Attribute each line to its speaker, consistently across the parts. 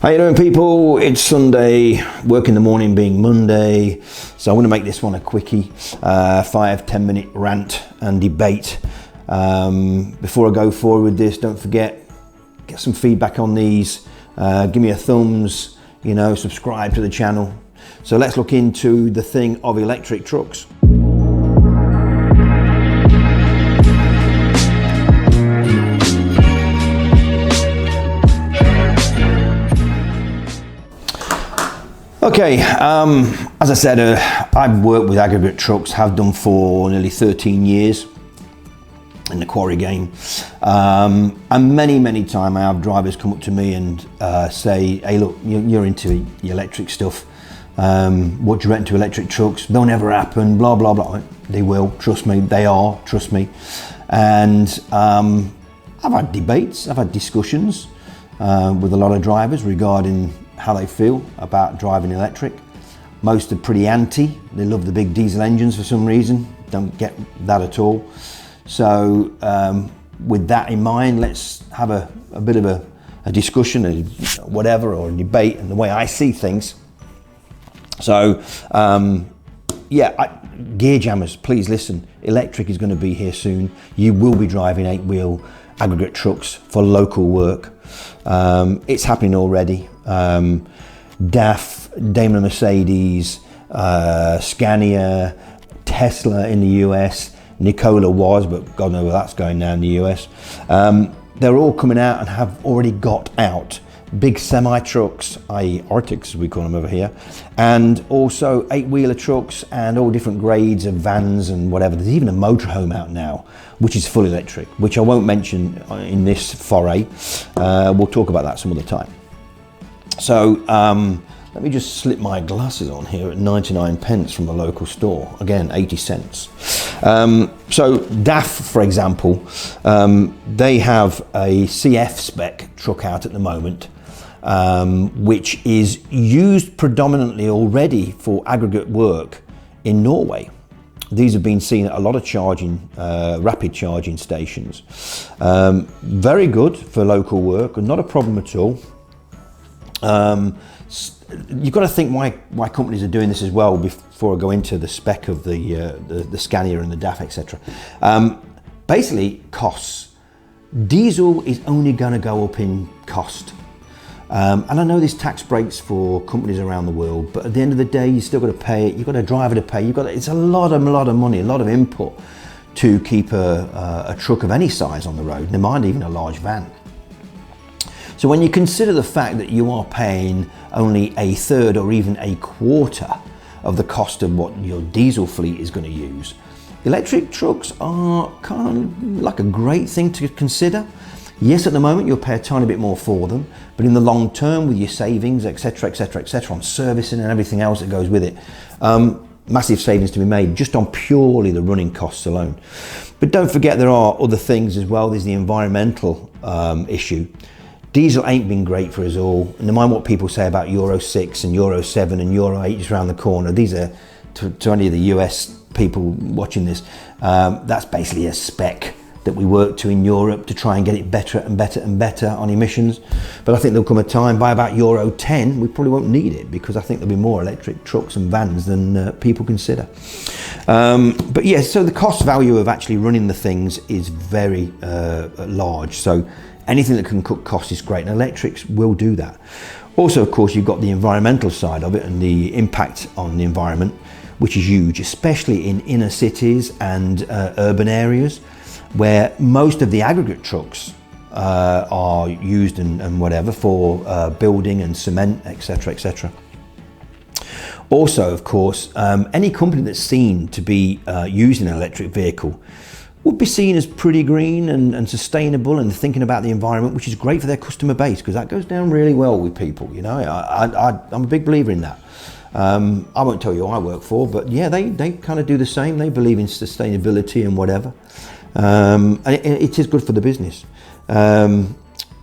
Speaker 1: How you doing, people? It's Sunday, work in the morning being Monday, so I want to make this one a quickie, 5-10 minute rant and debate. Before I go forward with this, don't forget, get some feedback on these, give me a thumbs, subscribe to the channel. So let's look into the thing of electric trucks. Okay, as I said, I've worked with aggregate trucks, have done for nearly 13 years in the quarry game. And many times I have drivers come up to me and say, hey look, you're into the electric stuff. What do you rent to electric trucks? They'll never happen, blah, blah, blah. They will, trust me, they are, trust me. And I've had debates, I've had discussions with a lot of drivers regarding how they feel about driving electric. Most are pretty anti. They love the big diesel engines for some reason. Don't get that at all. So with that in mind, let's have a bit of a discussion, or whatever, or a debate, and the way I see things. So gear jammers, please listen. Electric is going to be here soon. You will be driving 8-wheel aggregate trucks for local work. It's happening already. DAF, Daimler Mercedes, Scania, Tesla in the US, Nikola was, but God knows where that's going now in the US. They're all coming out and have already got out big semi-trucks, i.e. Arctics as we call them over here, and also 8-wheeler trucks and all different grades of vans and whatever. There's even a motorhome out now, which is full electric, which I won't mention in this foray. We'll talk about that some other time. So let me just slip my glasses on here at 99 pence from the local store. Again, 80 cents. So DAF, for example, they have a CF spec truck out at the moment, which is used predominantly already for aggregate work in Norway. These have been seen at a lot of charging, rapid charging stations. Very good for local work, and not a problem at all. You've got to think why companies are doing this as well before I go into the spec of the Scania and the DAF, etc. Basically, costs. Diesel is only going to go up in cost. And I know there's tax breaks for companies around the world, but at the end of the day, you still got to pay it. You've got a driver to pay. It's a lot of money, a lot of input to keep a truck of any size on the road. Never mind even a large van. So when you consider the fact that you are paying only a third or even a quarter of the cost of what your diesel fleet is going to use, electric trucks are kind of like a great thing to consider. Yes, at the moment you'll pay a tiny bit more for them, but in the long term with your savings, etc., on servicing and everything else that goes with it, massive savings to be made just on purely the running costs alone. But don't forget there are other things as well. There's the environmental issue. Diesel ain't been great for us all. And no mind what people say about Euro 6 and Euro 7 and Euro 8 just around the corner. These are, to any of the US people watching this, that's basically a spec that we work to in Europe to try and get it better and better on emissions. But I think there'll come a time by about Euro 10, we probably won't need it, because I think there'll be more electric trucks and vans than people consider. But yeah, so the cost value of actually running the things is very large. So anything that can cut costs is great, and electrics will do that. Also, of course, you've got the environmental side of it and the impact on the environment, which is huge, especially in inner cities and urban areas, where most of the aggregate trucks are used and whatever for building and cement, etc. Also, of course, any company that's seen to be using an electric vehicle would be seen as pretty green and sustainable and thinking about the environment, which is great for their customer base, because that goes down really well with people. I'm a big believer in that. I won't tell you who I work for, but yeah, they kind of do the same. They believe in sustainability and whatever. And it is good for the business.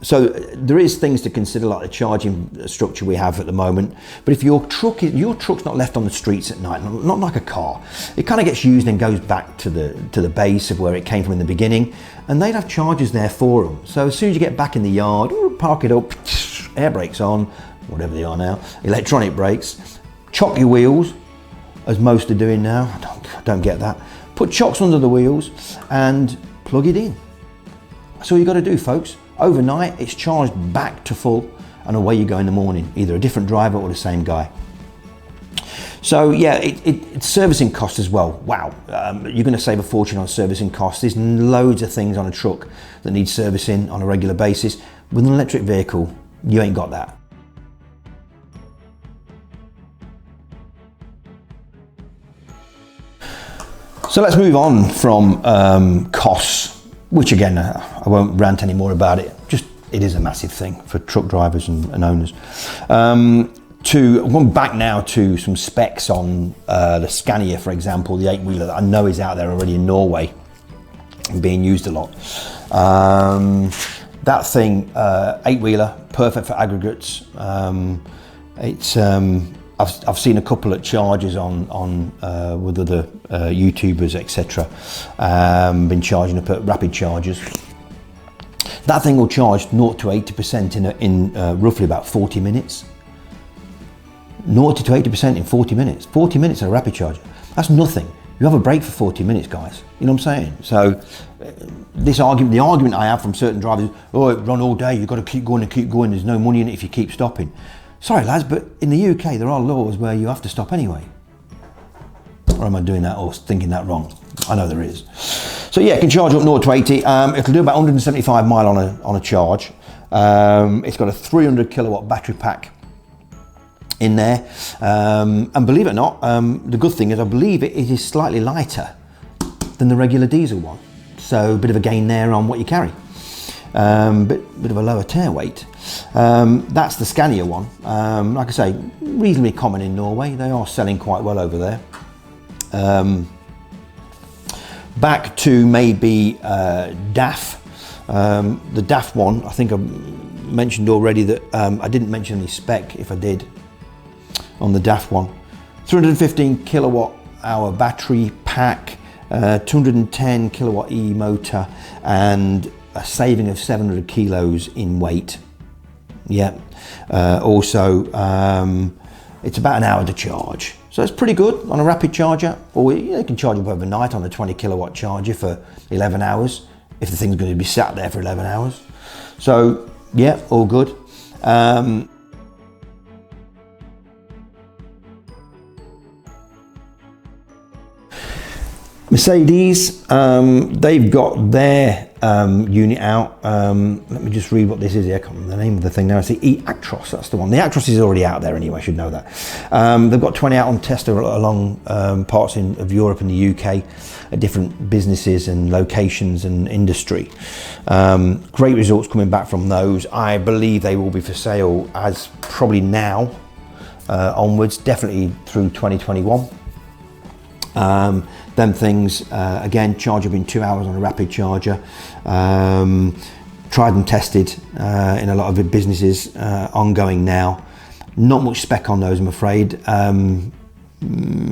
Speaker 1: So there is things to consider, like the charging structure we have at the moment. But if your truck's not left on the streets at night, not like a car, it kind of gets used and goes back to the base of where it came from in the beginning, and they'd have chargers there for them. So as soon as you get back in the yard, park it up, air brakes on, whatever they are now, electronic brakes, chock your wheels, as most are doing now. I don't get that. Put chocks under the wheels and plug it in. That's all you got to do, folks. Overnight, it's charged back to full, and away you go in the morning, either a different driver or the same guy. So yeah, it's servicing costs as well. Wow, you're going to save a fortune on servicing costs. There's loads of things on a truck that need servicing on a regular basis. With an electric vehicle, you ain't got that. So let's move on from costs, which again, I won't rant anymore about it. Just, it is a massive thing for truck drivers and owners. Going back now to some specs on the Scania, for example, the 8-wheeler that I know is out there already in Norway and being used a lot. That thing, 8-wheeler, perfect for aggregates. I've seen a couple of charges on with other YouTubers, etc. Been charging up at rapid chargers. That thing will charge 0 to 80% in roughly about 40 minutes. 0 to 80% in 40 minutes. 40 minutes at a rapid charger. That's nothing. You have a break for 40 minutes, guys. You know what I'm saying? So the argument I have from certain drivers, oh, it run all day, you've got to keep going and keep going, there's no money in it if you keep stopping. Sorry lads, but in the UK there are laws where you have to stop anyway. Or am I doing that or thinking that wrong? I know there is. So yeah, it can charge up 0 to 80. It'll do about 175 mile on a charge. It's got a 300 kilowatt battery pack in there, and believe it or not, the good thing is I believe it is slightly lighter than the regular diesel one, so a bit of a gain there on what you carry, bit of a lower tare weight. That's the Scania one. Like I say, reasonably common in Norway. They are selling quite well over there. Back to maybe DAF. The DAF one, I think I mentioned already that I didn't mention any spec. If I did, on the DAF one, 315 kilowatt hour battery pack, 210 kilowatt E motor, and a saving of 700 kilos in weight. Yeah. Also, it's about an hour to charge, so it's pretty good on a rapid charger. Or you can charge up overnight on a 20 kilowatt charger for 11 hours if the thing's going to be sat there for 11 hours. So yeah, all good. Mercedes, they've got their unit out. Let me just read what this is here. I can't remember the name of the thing now. It's the e-Actros, that's the one. The Actros is already out there anyway, I should know that. They've got 20 out on test along parts of Europe and the UK at different businesses and locations and industry. Great results coming back from those. I believe they will be for sale as probably now onwards, definitely through 2021. Them things, again, charge up in 2 hours on a rapid charger. Tried and tested in a lot of businesses, ongoing now. Not much spec on those, I'm afraid. I'll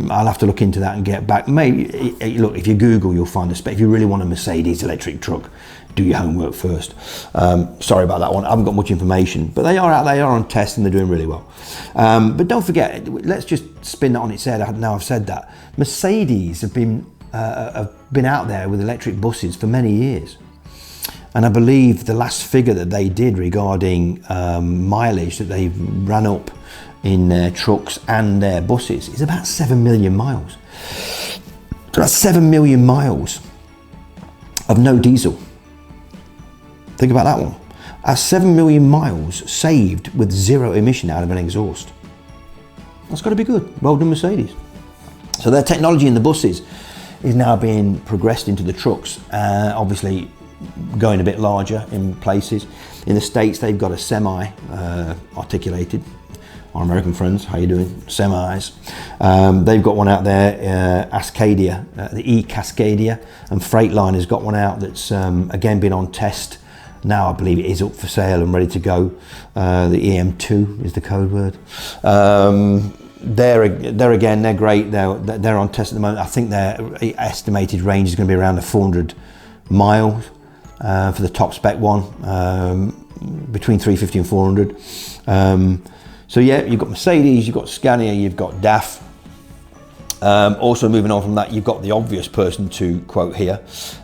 Speaker 1: have to look into that and get back. Maybe, look, if you Google, you'll find the spec. If you really want a Mercedes electric truck, do your homework first. Sorry about that one, I haven't got much information, but they are out, they are on test and they're doing really well. But don't forget, let's just spin that on its head now I've said that. Mercedes have been out there with electric buses for many years. And I believe the last figure that they did regarding mileage that they've ran up in their trucks and their buses is about 7 million miles. So that's 7 million miles of no diesel. Think about that one. That's 7 million miles saved with zero emission out of an exhaust. That's got to be good. Well done, Mercedes. So their technology in the buses is now being progressed into the trucks, obviously going a bit larger in places. In the States, they've got a semi articulated. Our American friends, how you doing? Semis. They've got one out there, Cascadia, the e-Cascadia, and Freightliner's got one out that's again been on test. Now I believe it is up for sale and ready to go. The EM2 is the code word. They're again, they're great. They're on test at the moment. I think their estimated range is going to be around the 400 miles for the top spec one, between 350 and 400. So yeah, you've got Mercedes, you've got Scania, you've got DAF. Also moving on from that, you've got the obvious person to quote here.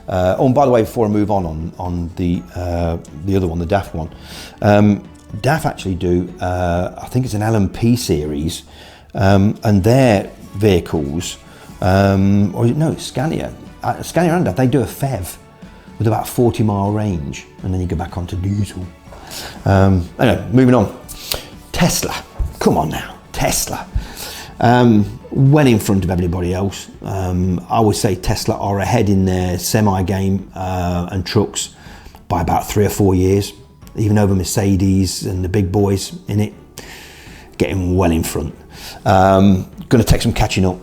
Speaker 1: Oh, and by the way, before I move on the other one, the DAF one, DAF actually do, I think it's an LMP series, and their vehicles, or no, it's Scania and DAF, they do a FEV with about 40-mile range, and then you go back onto diesel. Anyway, moving on. Tesla, come on now, Tesla. Well in front of everybody else. I would say Tesla are ahead in their semi game and trucks by about 3 or 4 years, even over Mercedes and the big boys in it, getting well in front. Going to take some catching up.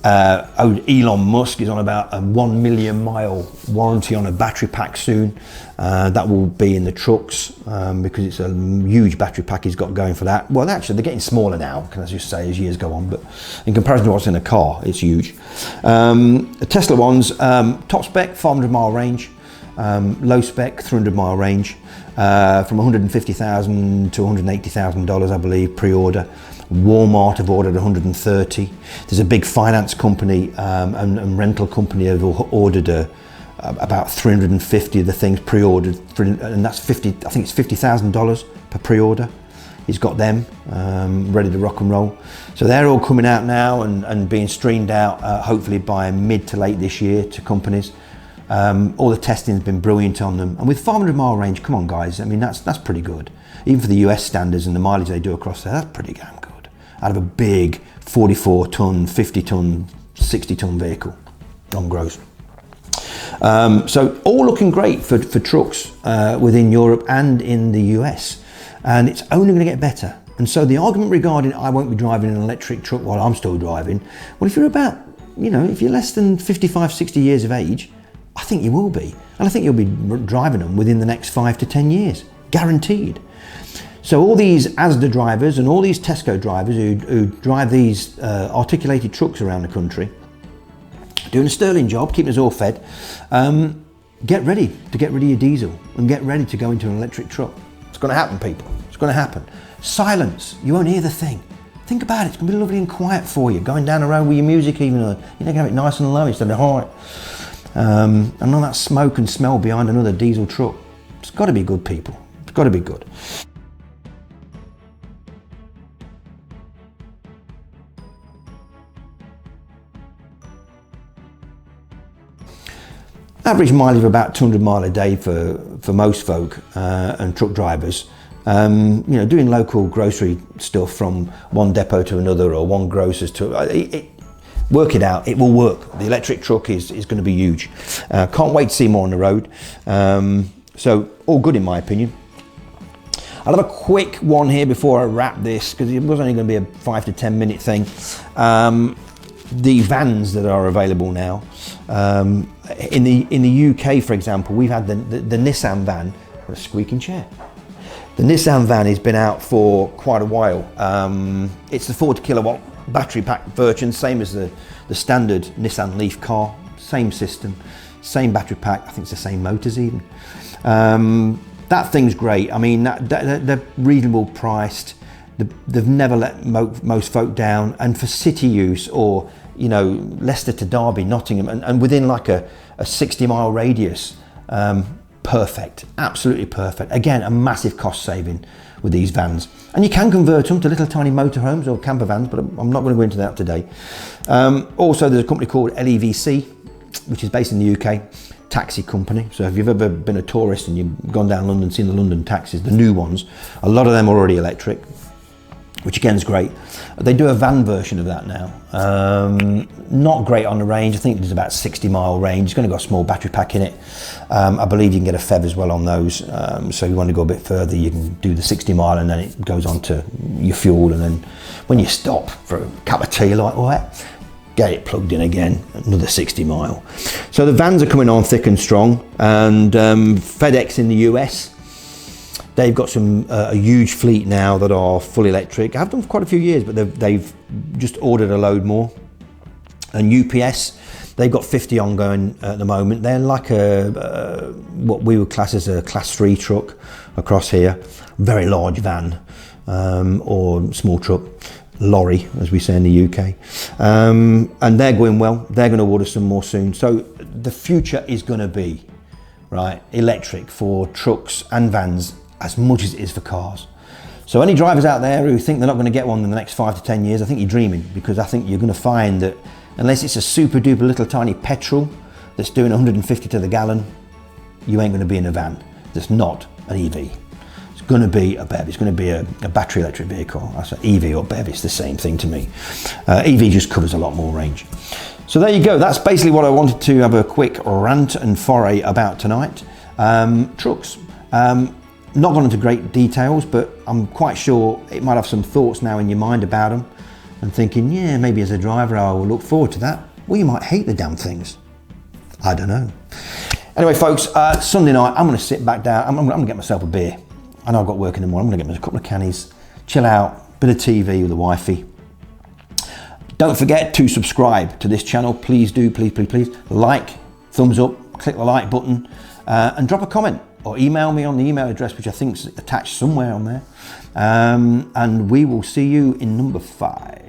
Speaker 1: Elon Musk is on about a 1 million mile warranty on a battery pack soon. That will be in the trucks because it's a huge battery pack he's got going for that. Well, actually, they're getting smaller now, can I just say, as years go on, but in comparison to what's in a car, it's huge. The Tesla ones, top spec, 500-mile range, low spec, 300-mile range, from $150,000 to $180,000, I believe, pre-order. Walmart have ordered 130. There's a big finance company and rental company have ordered about 350 of the things pre-ordered, and that's I think it's $50,000 per pre-order. He's got them ready to rock and roll. So they're all coming out now and being streamed out hopefully by mid to late this year to companies. All the testing's been brilliant on them, and with 500-mile range, come on guys, I mean that's pretty good. Even for the US standards and the mileage they do across there, that's pretty damn good. Out of a big 44-ton, 50-ton, 60-ton vehicle on gross. So all looking great for trucks within Europe and in the US, and it's only going to get better. And so the argument regarding I won't be driving an electric truck while I'm still driving, well, if you're about, if you're less than 55, 60 years of age, I think you will be. And I think you'll be driving them within the next 5 to 10 years, guaranteed. So all these Asda drivers and all these Tesco drivers who drive these articulated trucks around the country, doing a sterling job, keeping us all fed, get ready to get rid of your diesel and get ready to go into an electric truck. It's going to happen, people. It's going to happen. Silence. You won't hear the thing. Think about it. It's going to be lovely and quiet for you. Going down the road with your music even, you're going to have it nice and low instead of high. And all that smoke and smell behind another diesel truck. It's got to be good, people. It's got to be good. Average mileage of about 200 mile a day for most folk and truck drivers. Doing local grocery stuff from one depot to another or one grocer's to work it out. It will work. The electric truck is going to be huge. Can't wait to see more on the road. So all good in my opinion. I'll have a quick one here before I wrap this because it was only going to be a 5 to 10 minute thing. The vans that are available now. In the UK, for example, we've had the Nissan van. What a squeaking chair. The Nissan van has been out for quite a while. It's the 40 kilowatt battery pack version, same as the standard Nissan Leaf car, same system, same battery pack. I think it's the same motors even. That thing's great. I mean, they're reasonable priced. They've never let most folk down, and for city use or Leicester to Derby, Nottingham, and within like a 60-mile radius, perfect, absolutely perfect. Again, a massive cost saving with these vans, and you can convert them to little tiny motorhomes or camper vans, but I'm not going to go into that today. Also, there's a company called LEVC, which is based in the UK, taxi company. So if you've ever been a tourist and you've gone down London, seen the London taxis, the new ones, a lot of them are already electric, which again is great. They do a van version of that now. Not great on the range. I think there's about 60-mile range. It's going to got a small battery pack in it. I believe you can get a FEV as well on those. So if you want to go a bit further, you can do the 60-mile and then it goes on to your fuel. And then when you stop for a cup of tea, like what? Get it plugged in again, another 60-mile. So the vans are coming on thick and strong. And FedEx in the US, they've got a huge fleet now that are fully electric. I've done for quite a few years, but they've just ordered a load more. And UPS, they've got 50 ongoing at the moment. They're like what we would class as a class 3 truck across here. Very large van. or small truck, lorry, as we say in the UK. And they're going well. They're going to order some more soon. So the future is going to be, right, electric for trucks and vans as much as it is for cars. So any drivers out there who think they're not going to get one in the next 5 to 10 years, I think you're dreaming, because I think you're going to find that unless it's a super duper little tiny petrol that's doing 150 to the gallon, you ain't going to be in a van that's not an EV. It's going to be a BEV. It's going to be a battery electric vehicle. I say EV or BEV, it's the same thing to me. EV just covers a lot more range. So there you go. That's basically what I wanted to have a quick rant and foray about tonight. Trucks. Not gone into great details, but I'm quite sure it might have some thoughts now in your mind about them and thinking, yeah, maybe as a driver I will look forward to that. Well, you might hate the damn things. I don't know. Anyway, folks, Sunday night, I'm going to sit back down. I'm going to get myself a beer. I know I've got work in the morning. I'm going to get me a couple of cannies, chill out, bit of TV with the wifey. Don't forget to subscribe to this channel. Please do, please, please, please. Like, thumbs up, click the like button, and drop a comment. Or email me on the email address, which I think is attached somewhere on there. And we will see you in number 5.